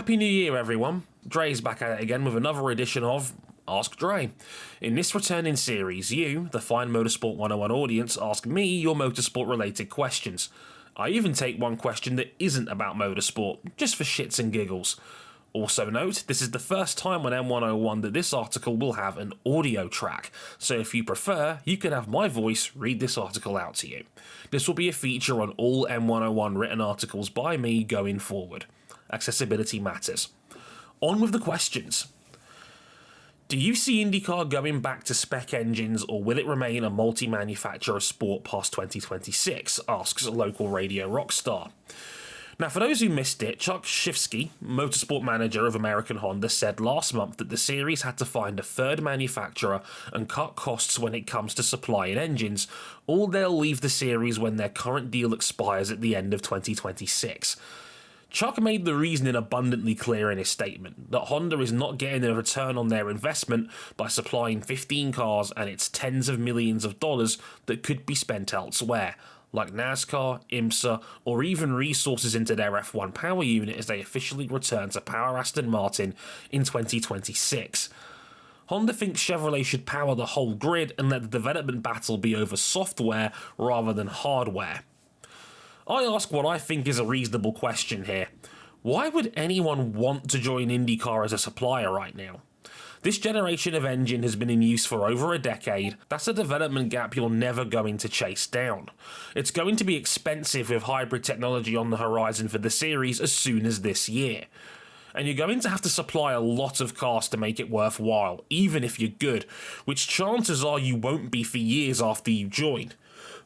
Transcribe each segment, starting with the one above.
Happy New Year, everyone. Dre's back at it again with another edition of Ask Dre. In this returning series, you, the fine Motorsport 101 audience, ask me your motorsport-related questions. I even take one question that isn't about motorsport, just for shits and giggles. Also note, this is the first time on M101 that this article will have an audio track, so if you prefer, you can have my voice read this article out to you. This will be a feature on all M101 written articles by me going forward. Accessibility matters. On with the questions. Do you see IndyCar going back to spec engines, or will it remain a multi-manufacturer sport past 2026, asks a local radio rockstar. Now, for those who missed it, Chuck Shifsky, motorsport manager of American Honda, said last month that the series had to find a third manufacturer and cut costs when it comes to supplying engines, or they'll leave the series when their current deal expires at the end of 2026. Chuck made the reasoning abundantly clear in his statement, that Honda is not getting a return on their investment by supplying 15 cars and its tens of millions of dollars that could be spent elsewhere, like NASCAR, IMSA, or even resources into their F1 power unit as they officially return to power Aston Martin in 2026. Honda thinks Chevrolet should power the whole grid and let the development battle be over software rather than hardware. I ask what I think is a reasonable question here. Why would anyone want to join IndyCar as a supplier right now? This generation of engine has been in use for over a decade. That's a development gap you're never going to chase down. It's going to be expensive with hybrid technology on the horizon for the series as soon as this year. And you're going to have to supply a lot of cars to make it worthwhile, even if you're good, which chances are you won't be for years after you join.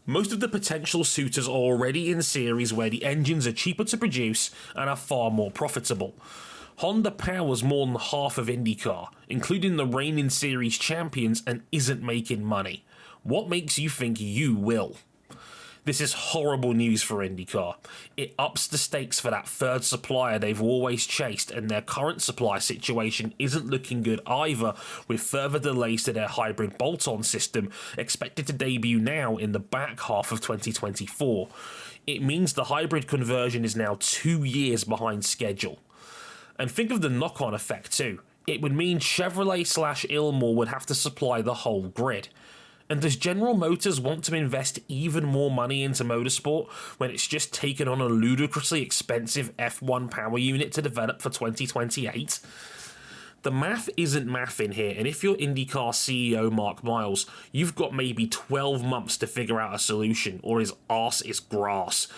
Most of the potential suitors are already in series where the engines are cheaper to produce and are far more profitable. Honda powers more than half of IndyCar, including the reigning series champions, and isn't making money. What makes you think you will? This is horrible news for IndyCar. It ups the stakes for that third supplier they've always chased, and their current supply situation isn't looking good either, with further delays to their hybrid bolt-on system expected to debut now in the back half of 2024. It means the hybrid conversion is now 2 years behind schedule. And think of the knock-on effect too. It would mean Chevrolet/Ilmor would have to supply the whole grid. And does General Motors want to invest even more money into motorsport when it's just taken on a ludicrously expensive F1 power unit to develop for 2028? The math isn't mathing here, and if you're IndyCar CEO Mark Miles, you've got maybe 12 months to figure out a solution, or his arse is grass.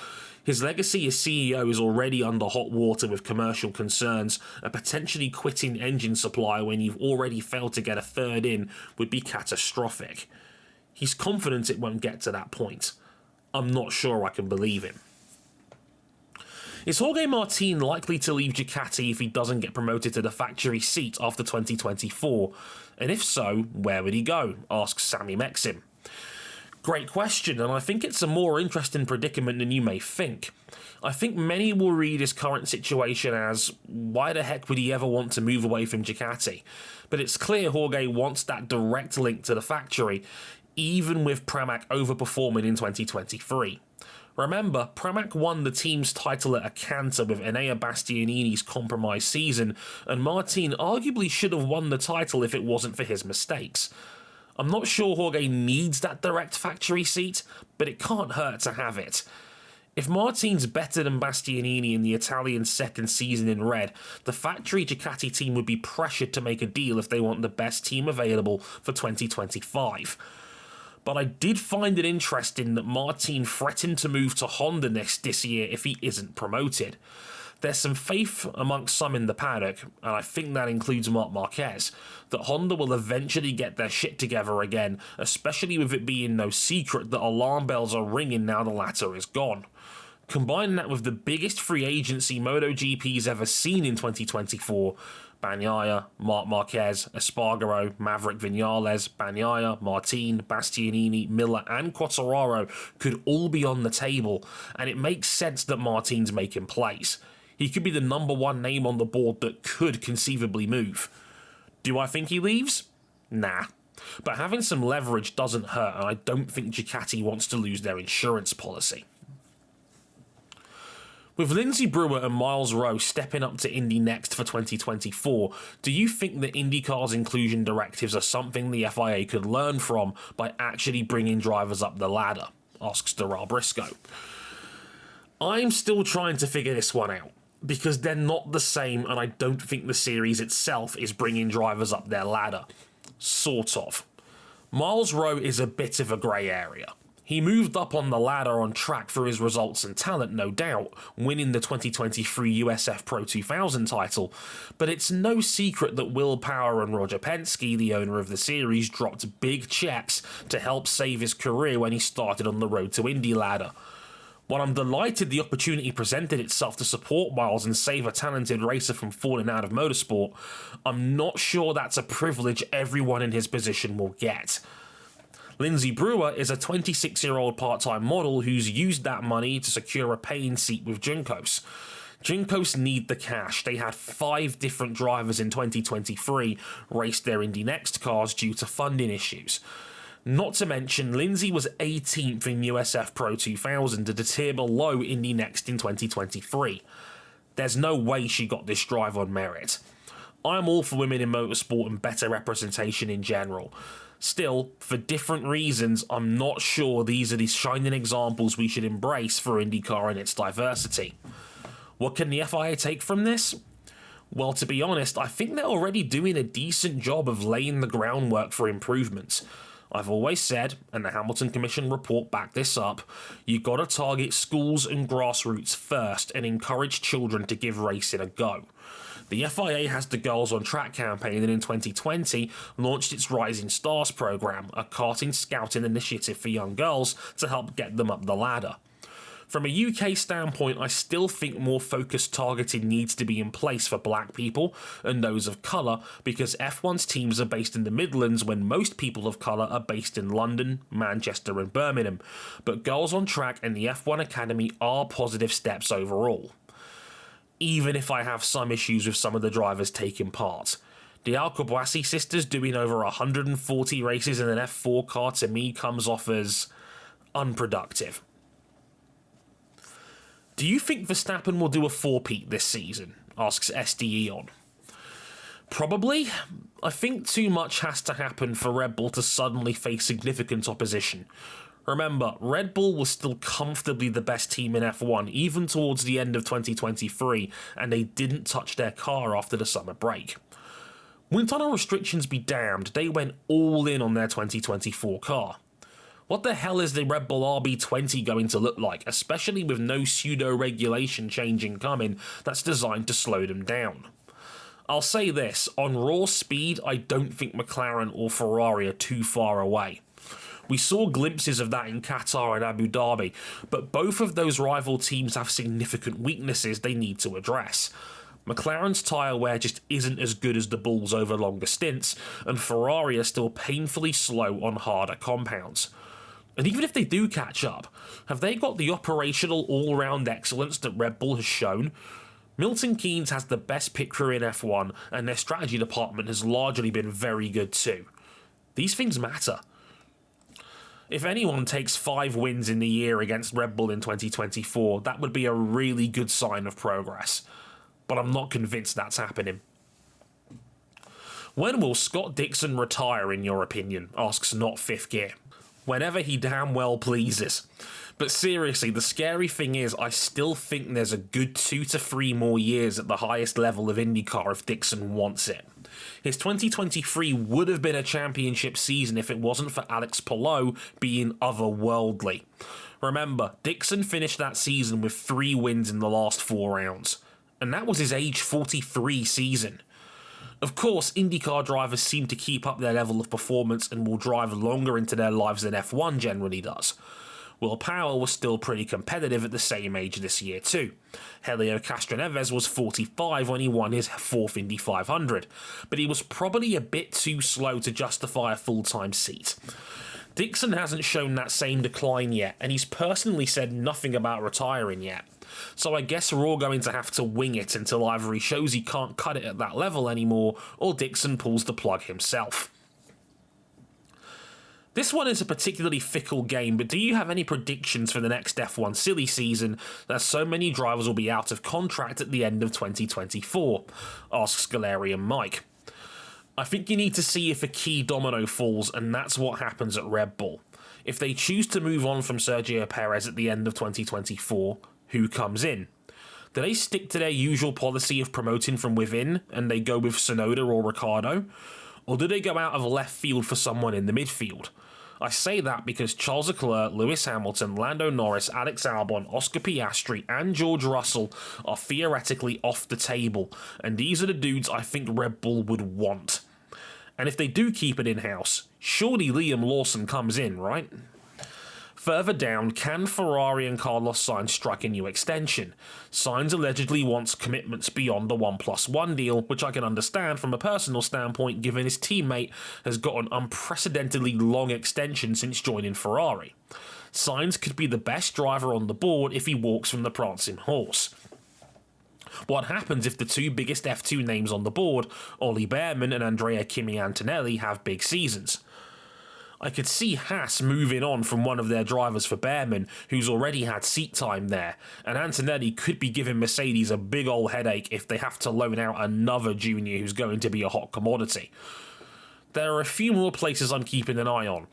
His legacy as CEO is already under hot water with commercial concerns, and potentially quitting engine supply when you've already failed to get a third in would be catastrophic. He's confident it won't get to that point. I'm not sure I can believe him. Is Jorge Martin likely to leave Ducati if he doesn't get promoted to the factory seat after 2024? And if so, where would he go? Asks Sammy Mexim. Great question, and I think it's a more interesting predicament than you may think. I think many will read his current situation as, why the heck would he ever want to move away from Ducati? But it's clear Jorge wants that direct link to the factory, even with Pramac overperforming in 2023. Remember, Pramac won the team's title at a canter with Enea Bastianini's compromised season, and Martin arguably should have won the title if it wasn't for his mistakes. I'm not sure Jorge needs that direct factory seat, but it can't hurt to have it. If Martin's better than Bastianini in the Italian second season in red, the factory Ducati team would be pressured to make a deal if they want the best team available for 2025. But I did find it interesting that Martin threatened to move to Honda this year if he isn't promoted. There's some faith amongst some in the paddock, and I think that includes Marc Marquez, that Honda will eventually get their shit together again, especially with it being no secret that alarm bells are ringing now the latter is gone. Combine that with the biggest free agency MotoGP's ever seen in 2024, Bagnaia, Marc Marquez, Espargaro, Maverick Vinales, Bagnaia, Martin, Bastianini, Miller and Quartararo could all be on the table, and it makes sense that Martin's making plays. He could be the number one name on the board that could conceivably move. Do I think he leaves? Nah. But having some leverage doesn't hurt, and I don't think Ducati wants to lose their insurance policy. With Lindsey Brewer and Miles Rowe stepping up to Indy Next for 2024, do you think that IndyCar's inclusion directives are something the FIA could learn from by actually bringing drivers up the ladder? Asks Darrell Briscoe. I'm still trying to figure this one out, because they're not the same, and I don't think the series itself is bringing drivers up their ladder. Sort of. Miles Rowe is a bit of a grey area. He moved up on the ladder on track for his results and talent, no doubt, winning the 2023 USF Pro 2000 title, but it's no secret that Will Power and Roger Penske, the owner of the series, dropped big checks to help save his career when he started on the road to Indy ladder. While I'm delighted the opportunity presented itself to support Miles and save a talented racer from falling out of motorsport, I'm not sure that's a privilege everyone in his position will get. Lindsey Brewer is a 26-year-old part-time model who's used that money to secure a paying seat with Juncos. Juncos need the cash. They had 5 different drivers in 2023 race their Indy Next cars due to funding issues. Not to mention, Lindsey was 18th in USF Pro 2000 at a tier below Indy Next in 2023. There's no way she got this drive on merit. I'm all for women in motorsport and better representation in general. Still, for different reasons, I'm not sure these are the shining examples we should embrace for IndyCar and its diversity. What can the FIA take from this? Well, to be honest, I think they're already doing a decent job of laying the groundwork for improvements. I've always said, and the Hamilton Commission report backed this up, you gotta target schools and grassroots first and encourage children to give racing a go. The FIA has the Girls on Track campaign and in 2020 launched its Rising Stars program, a karting scouting initiative for young girls to help get them up the ladder. From a UK standpoint, I still think more focused targeting needs to be in place for black people and those of colour, because F1's teams are based in the Midlands when most people of colour are based in London, Manchester and Birmingham, but Girls on Track and the F1 Academy are positive steps overall. Even if I have some issues with some of the drivers taking part. The Al-Khabwasi sisters doing over 140 races in an F4 car to me comes off as unproductive. Do you think Verstappen will do a four-peat this season? Asks SDE on. Probably. I think too much has to happen for Red Bull to suddenly face significant opposition. Remember, Red Bull was still comfortably the best team in F1 even towards the end of 2023, and they didn't touch their car after the summer break. Wind tunnel restrictions be damned, they went all in on their 2024 car. What the hell is the Red Bull RB20 going to look like, especially with no pseudo-regulation changing coming that's designed to slow them down? I'll say this, on raw speed, I don't think McLaren or Ferrari are too far away. We saw glimpses of that in Qatar and Abu Dhabi, but both of those rival teams have significant weaknesses they need to address. McLaren's tyre wear just isn't as good as the Bulls over longer stints, and Ferrari are still painfully slow on harder compounds. And even if they do catch up, have they got the operational all-round excellence that Red Bull has shown? Milton Keynes has the best pit crew in F1, and their strategy department has largely been very good too. These things matter. If anyone takes 5 wins in the year against Red Bull in 2024, that would be a really good sign of progress. But I'm not convinced that's happening. When will Scott Dixon retire, in your opinion? Asks Not Fifth Gear. Whenever he damn well pleases. But seriously, the scary thing is I still think there's a good 2 to 3 more years at the highest level of IndyCar if Dixon wants it. His 2023 would have been a championship season if it wasn't for Alex Palou being otherworldly. Remember, Dixon finished that season with 3 wins in the last 4 rounds. And that was his age 43 season. Of course, IndyCar drivers seem to keep up their level of performance and will drive longer into their lives than F1 generally does. Will Power was still pretty competitive at the same age this year too. Helio Castroneves was 45 when he won his 4th Indy 500, but he was probably a bit too slow to justify a full-time seat. Dixon hasn't shown that same decline yet, and he's personally said nothing about retiring yet. So I guess we're all going to have to wing it until either he shows he can't cut it at that level anymore, or Dixon pulls the plug himself. This one is a particularly fickle game, but do you have any predictions for the next F1 silly season, as so many drivers will be out of contract at the end of 2024? Asks Galarian Mike. I think you need to see if a key domino falls, and that's what happens at Red Bull. If they choose to move on from Sergio Perez at the end of 2024, who comes in? Do they stick to their usual policy of promoting from within, and they go with Tsunoda or Ricciardo? Or do they go out of left field for someone in the midfield? I say that because Charles Leclerc, Lewis Hamilton, Lando Norris, Alex Albon, Oscar Piastri and George Russell are theoretically off the table, and these are the dudes I think Red Bull would want. And if they do keep it in-house, surely Liam Lawson comes in, right? Further down, can Ferrari and Carlos Sainz strike a new extension? Sainz allegedly wants commitments beyond the 1+1 deal, which I can understand from a personal standpoint given his teammate has got an unprecedentedly long extension since joining Ferrari. Sainz could be the best driver on the board if he walks from the prancing horse. What happens if the two biggest F2 names on the board, Ollie Behrman and Andrea Kimi Antonelli, have big seasons? I could see Haas moving on from one of their drivers for Behrman, who's already had seat time there, and Antonelli could be giving Mercedes a big ol' headache if they have to loan out another junior who's going to be a hot commodity. There are a few more places I'm keeping an eye on.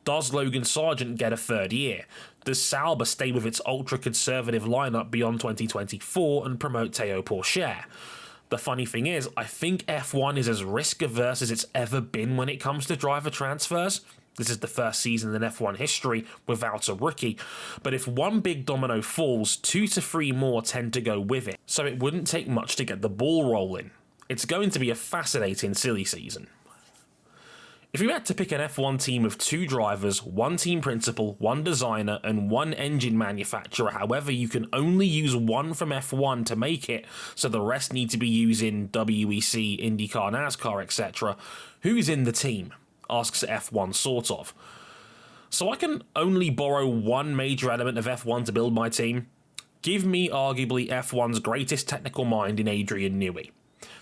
Does Logan Sargent get a third year? Does Sauber stay with its ultra-conservative lineup beyond 2024 and promote Théo Pourchaire? The funny thing is, I think F1 is as risk-averse as it's ever been when it comes to driver transfers. This is the first season in F1 history without a rookie, but if one big domino falls, 2 to 3 more tend to go with it, so it wouldn't take much to get the ball rolling. It's going to be a fascinating silly season. If you had to pick an F1 team of 2 drivers, 1 team principal, 1 designer, and 1 engine manufacturer, however you can only use 1 from F1 to make it, so the rest need to be using WEC, IndyCar, NASCAR, etc., who's in the team? Asks F1 sort of. So I can only borrow 1 major element of F1 to build my team? Give me arguably F1's greatest technical mind in Adrian Newey.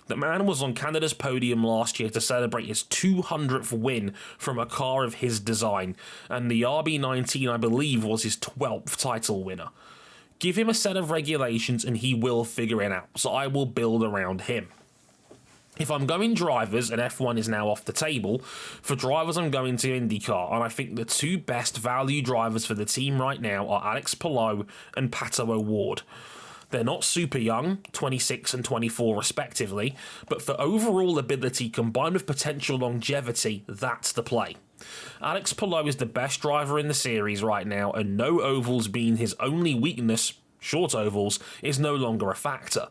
The man was on Canada's podium last year to celebrate his 200th win from a car of his design, and the RB19 I believe was his 12th title winner. Give him a set of regulations and he will figure it out, so I will build around him. If I'm going drivers, and F1 is now off the table, for drivers I'm going to IndyCar, and I think the 2 best value drivers for the team right now are Alex Palou and Pato O'Ward. They're not super young, 26 and 24 respectively, but for overall ability combined with potential longevity, that's the play. Alex Palou is the best driver in the series right now, and no ovals being his only weakness, short ovals, is no longer a factor.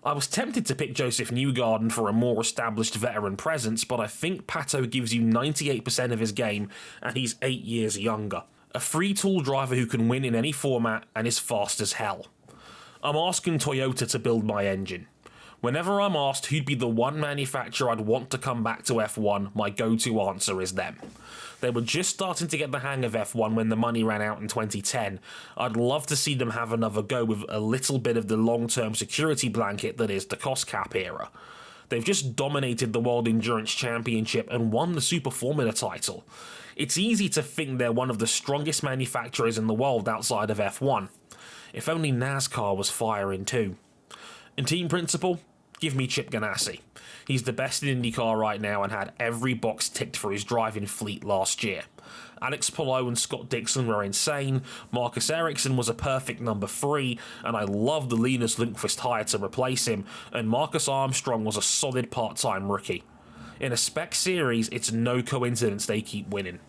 I was tempted to pick Joseph Newgarden for a more established veteran presence, but I think Pato gives you 98% of his game, and he's 8 years younger. A free-tool driver who can win in any format and is fast as hell. I'm asking Toyota to build my engine. Whenever I'm asked who'd be the one manufacturer I'd want to come back to F1, my go-to answer is them. They were just starting to get the hang of F1 when the money ran out in 2010. I'd love to see them have another go with a little bit of the long-term security blanket that is the cost cap era. They've just dominated the World Endurance Championship and won the Super Formula title. It's easy to think they're one of the strongest manufacturers in the world outside of F1. If only NASCAR was firing too. And team principal? Give me Chip Ganassi. He's the best in IndyCar right now and had every box ticked for his driving fleet last year. Alex Palou and Scott Dixon were insane, Marcus Ericsson was a perfect number 3, and I love the Linus Lundqvist hire to replace him, and Marcus Armstrong was a solid part-time rookie. In a spec series, it's no coincidence they keep winning.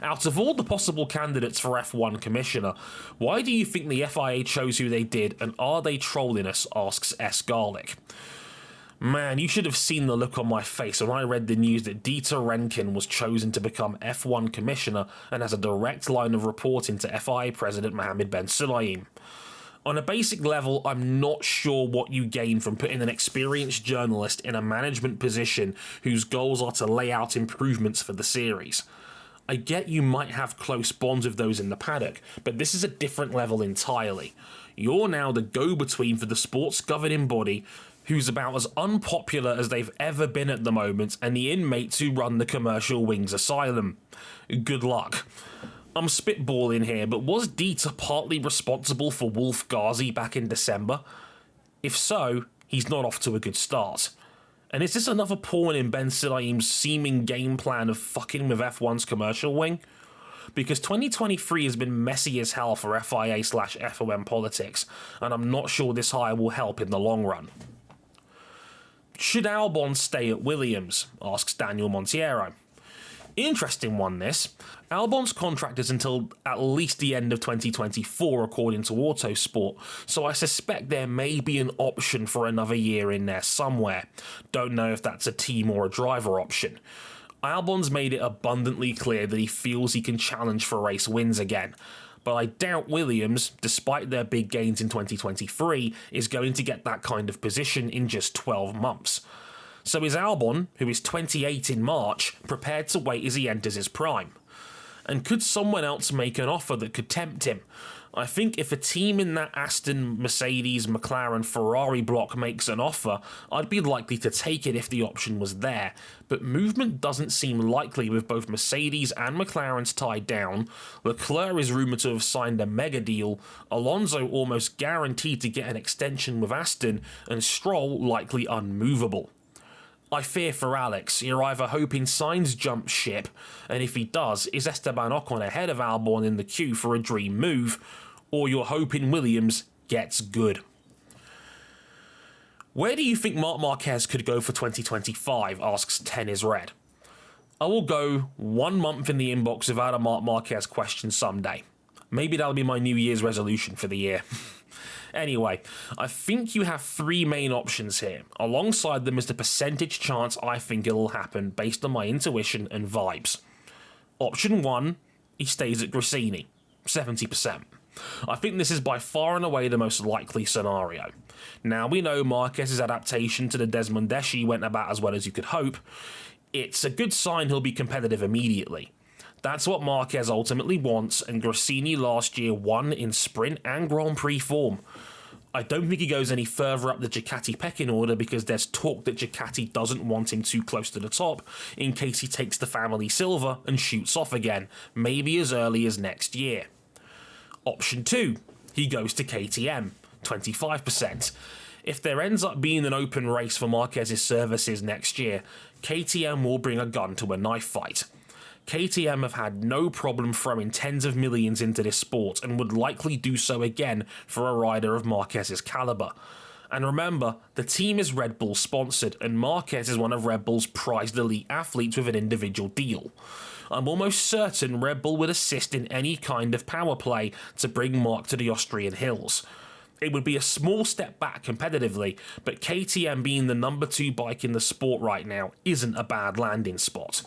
Out of all the possible candidates for F1 Commissioner, why do you think the FIA chose who they did, and are they trolling us, asks S. Garlic. Man, you should have seen the look on my face when I read the news that Dieter Renken was chosen to become F1 Commissioner and has a direct line of reporting to FIA President Mohammed Ben Sulayem. On a basic level, I'm not sure what you gain from putting an experienced journalist in a management position whose goals are to lay out improvements for the series. I get you might have close bonds with those in the paddock, but this is a different level entirely. You're now the go-between for the sport's governing body, who's about as unpopular as they've ever been at the moment, and the inmates who run the commercial wings asylum. Good luck. I'm spitballing here, but was Dieter partly responsible for Wolf Ghazi back in December? If so, he's not off to a good start. And is this another pawn in Ben Sulayem's seeming game plan of fucking with F1's commercial wing? Because 2023 has been messy as hell for FIA/FOM politics, and I'm not sure this hire will help in the long run. Should Albon stay at Williams? Asks Daniel Montiero. Interesting one, this. Albon's contract is until at least the end of 2024, according to Autosport, so I suspect there may be an option for another year in there somewhere. Don't know if that's a team or a driver option. Albon's made it abundantly clear that he feels he can challenge for race wins again, but I doubt Williams, despite their big gains in 2023, is going to get that kind of position in just 12 months. So is Albon, who is 28 in March, prepared to wait as he enters his prime? And could someone else make an offer that could tempt him? I think if a team in that Aston, Mercedes, McLaren, Ferrari block makes an offer, I'd be likely to take it if the option was there, but movement doesn't seem likely with both Mercedes and McLaren's tied down. Leclerc is rumoured to have signed a mega deal, Alonso almost guaranteed to get an extension with Aston, and Stroll likely unmovable. I fear for Alex. You're either hoping Sainz jumps ship, and if he does, is Esteban Ocon ahead of Albon in the queue for a dream move, or you're hoping Williams gets good. Where do you think Marc Marquez could go for 2025, asks 10 is Red. I will go 1 month in the inbox without a Marc Marquez question someday. Maybe that'll be my New Year's resolution for the year. Anyway, I think you have 3 main options here. Alongside them is the percentage chance I think it'll happen based on my intuition and vibes. Option 1, he stays at Gresini, 70%. I think this is by far and away the most likely scenario. Now, we know Marquez's adaptation to the Desmondeshi went about as well as you could hope. It's a good sign he'll be competitive immediately. That's what Marquez ultimately wants, and Gresini last year won in sprint and Grand Prix form. I don't think he goes any further up the Ducati pecking order because there's talk that Ducati doesn't want him too close to the top in case he takes the family silver and shoots off again, maybe as early as next year. Option 2, he goes to KTM, 25%. If there ends up being an open race for Marquez's services next year, KTM will bring a gun to a knife fight. KTM have had no problem throwing tens of millions into this sport and would likely do so again for a rider of Marquez's calibre. And remember, the team is Red Bull sponsored, and Marquez is one of Red Bull's prized elite athletes with an individual deal. I'm almost certain Red Bull would assist in any kind of power play to bring Marc to the Austrian hills. It would be a small step back competitively, but KTM being the number 2 bike in the sport right now isn't a bad landing spot.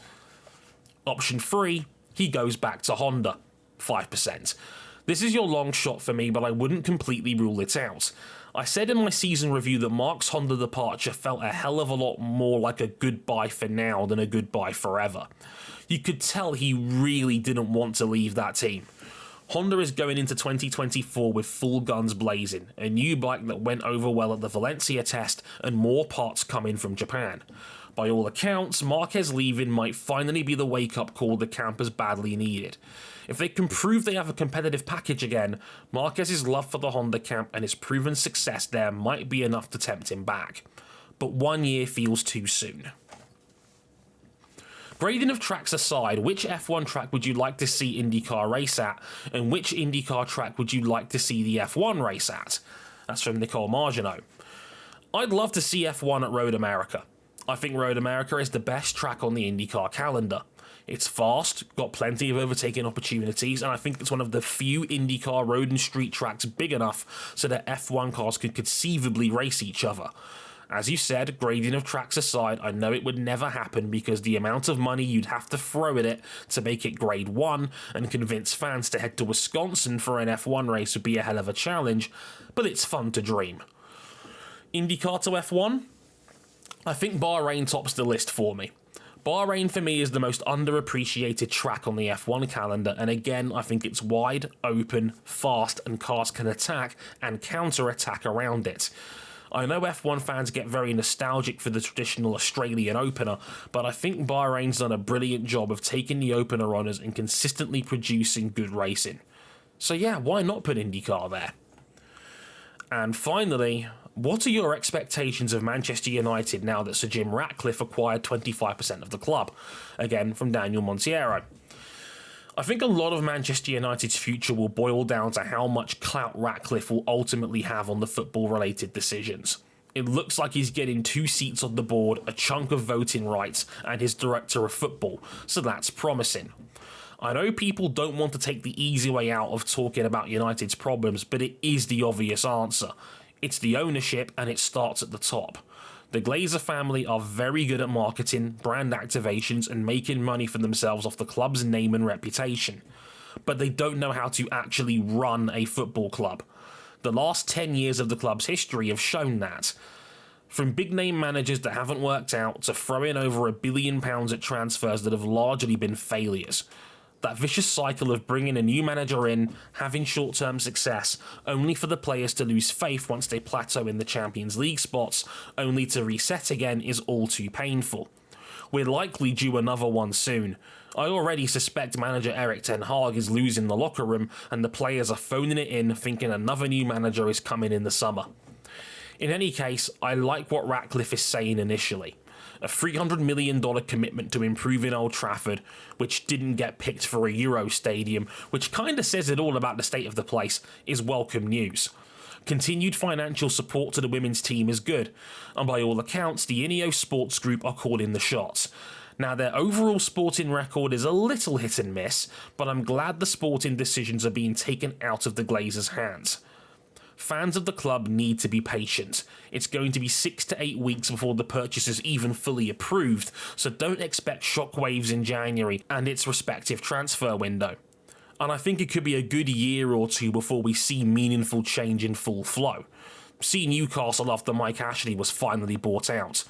Option 3, he goes back to Honda, 5%. This is your long shot for me, but I wouldn't completely rule it out. I said in my season review that Marc's Honda departure felt a hell of a lot more like a goodbye for now than a goodbye forever. You could tell he really didn't want to leave that team. Honda is going into 2024 with full guns blazing, a new bike that went over well at the Valencia test, and more parts coming from Japan. By all accounts, Marquez leaving might finally be the wake-up call the camp has badly needed. If they can prove they have a competitive package again, Marquez's love for the Honda camp and his proven success there might be enough to tempt him back. But 1 year feels too soon. Grading of tracks aside, which F1 track would you like to see IndyCar race at, and which IndyCar track would you like to see the F1 race at? That's from Nicole Margineau. I'd love to see F1 at Road America. I think Road America is the best track on the IndyCar calendar. It's fast, got plenty of overtaking opportunities, and I think it's one of the few IndyCar road and street tracks big enough so that F1 cars could conceivably race each other. As you said, grading of tracks aside, I know it would never happen because the amount of money you'd have to throw at it to make it grade 1 and convince fans to head to Wisconsin for an F1 race would be a hell of a challenge, but it's fun to dream. IndyCar to F1? I think Bahrain tops the list for me. Bahrain for me is the most underappreciated track on the F1 calendar, and again I think it's wide, open, fast, and cars can attack and counter-attack around it. I know F1 fans get very nostalgic for the traditional Australian opener, but I think Bahrain's done a brilliant job of taking the opener honours and consistently producing good racing. So yeah, why not put IndyCar there? And finally, what are your expectations of Manchester United now that Sir Jim Ratcliffe acquired 25% of the club? Again, from Daniel Montiero. I think a lot of Manchester United's future will boil down to how much clout Ratcliffe will ultimately have on the football-related decisions. It looks like he's getting 2 seats on the board, a chunk of voting rights, and his director of football, so that's promising. I know people don't want to take the easy way out of talking about United's problems, but it is the obvious answer. It's the ownership, and it starts at the top. The Glazer family are very good at marketing, brand activations, and making money for themselves off the club's name and reputation. But they don't know how to actually run a football club. The last 10 years of the club's history have shown that. From big-name managers that haven't worked out to throwing over £1 billion at transfers that have largely been failures. That vicious cycle of bringing a new manager in, having short-term success, only for the players to lose faith once they plateau in the Champions League spots, only to reset again is all too painful. We're likely due another one soon. I already suspect manager Erik ten Hag is losing the locker room, and the players are phoning it in thinking another new manager is coming in the summer. In any case, I like what Ratcliffe is saying initially. A $300 million commitment to improving Old Trafford, which didn't get picked for a Euro stadium, which kinda says it all about the state of the place, is welcome news. Continued financial support to the women's team is good, and by all accounts, the Ineos Sports Group are calling the shots. Now, their overall sporting record is a little hit and miss, but I'm glad the sporting decisions are being taken out of the Glazers' hands. Fans of the club need to be patient. It's going to be 6 to 8 weeks before the purchase is even fully approved, so don't expect shockwaves in January and its respective transfer window. And I think it could be a good year or two before we see meaningful change in full flow. See Newcastle after Mike Ashley was finally bought out.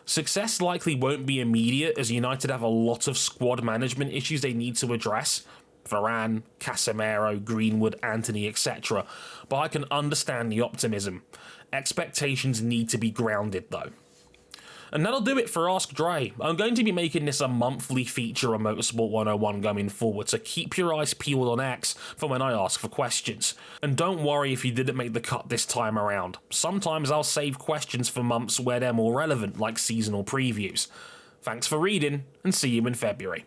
Success likely won't be immediate, as United have a lot of squad management issues they need to address. Varane, Casemiro, Greenwood, Antony, etc. But I can understand the optimism. Expectations need to be grounded though. And that'll do it for Ask Dre. I'm going to be making this a monthly feature on Motorsport 101 going forward, so keep your eyes peeled on X for when I ask for questions. And don't worry if you didn't make the cut this time around. Sometimes I'll save questions for months where they're more relevant, like seasonal previews. Thanks for reading, and see you in February.